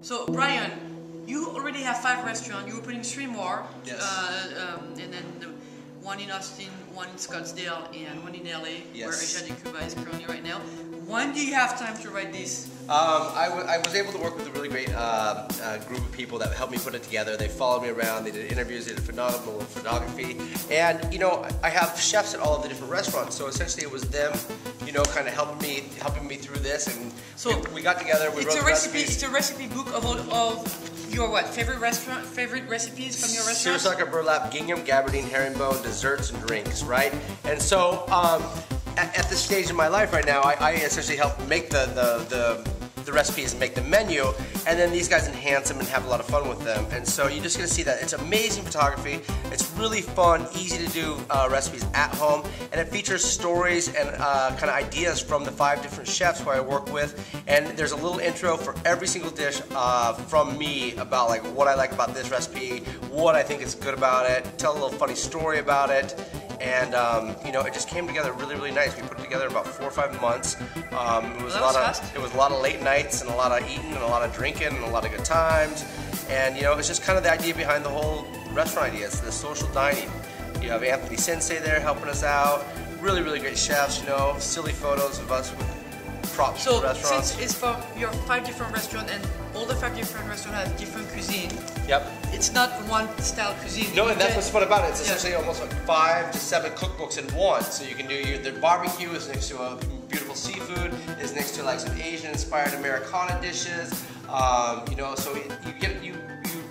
So Brian, you already have 5 restaurants. You're opening 3 more. Yes. And then one in Austin, one in Scottsdale, and one in LA, Yes. where Asia de Cuba is currently right now. When do you have time to write this? I was able to work with a really great group of people that helped me put it together. They followed me around, they did interviews, they did phenomenal photography. And, you know, I have chefs at all of the different restaurants, so essentially it was them, you know, kind of helping me through this. And so we got together, we wrote the recipes. It's a recipe book of your favorite recipes from your restaurant? Seersucker, burlap, gingham, gabardine, herringbone, desserts, and drinks, right? And so, at this stage in my life right now, I essentially help make the recipes and make the menu, and then these guys enhance them and have a lot of fun with them. And so you're just going to see that it's amazing photography. It's really fun, easy to do recipes at home, and it features stories and kind of ideas from the 5 different chefs who I work with. And there's a little intro for every single dish from me about like what I like about this recipe, what I think is good about it, tell a little funny story about it. And you know, it just came together really, really nice. We put it together in about 4 or 5 months. It was a lot of late nights and a lot of eating and a lot of drinking and a lot of good times. And you know, it's just kind of the idea behind the whole restaurant idea. It's the social dining. You have Anthony Sensei there helping us out. Really, really great chefs. You know, silly photos of us with props from the restaurants. So since it's for your 5 different restaurants and all the 5 different restaurants have different cuisine. Yep. It's not one style cuisine. No, and that's what's fun about it. It's essentially almost like 5 to 7 cookbooks in one. So you can do the barbecue is next to a beautiful seafood, is next to like some Asian-inspired Americana dishes. You know, so you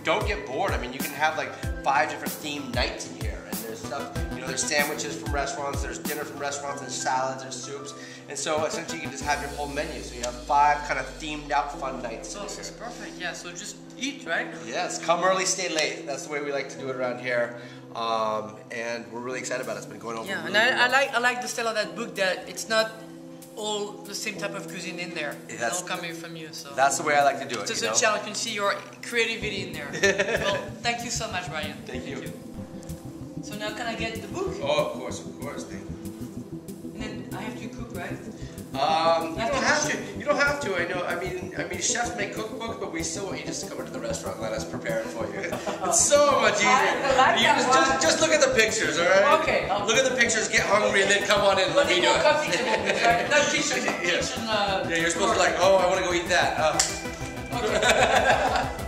don't get bored. I mean, you can have like 5 different themed nights in here, and there's stuff. You know, there's sandwiches from restaurants, there's dinner from restaurants, there's salads, there's soups, and so essentially you can just have your whole menu. So you have 5 kind of themed out fun nights. So it's perfect. Yeah. So just eat, right? Yes. Come early, stay late. That's the way we like to do it around here, and we're really excited about it. It's been going over. Yeah, really and well. I like the style of that book that it's not all the same type of cuisine in there. It's all coming from you. So that's the way I like to do it. Just a channel, you can see your creativity in there. Well, thank you so much, Brian. Thank you. So now can I get the book? Oh, of course, thank you. And then I have to cook, right? You don't have to. You don't have to. I know. I mean, chefs make cookbooks, but we still want you just to come into the restaurant and let us prepare it for you. It's so much easier. I like just look at the pictures, all right? Okay. Look at the pictures, get hungry, and then come on in and let me do it. Right? Not kitchen. Yeah, you're supposed to be like, oh, I want to go eat that. Okay.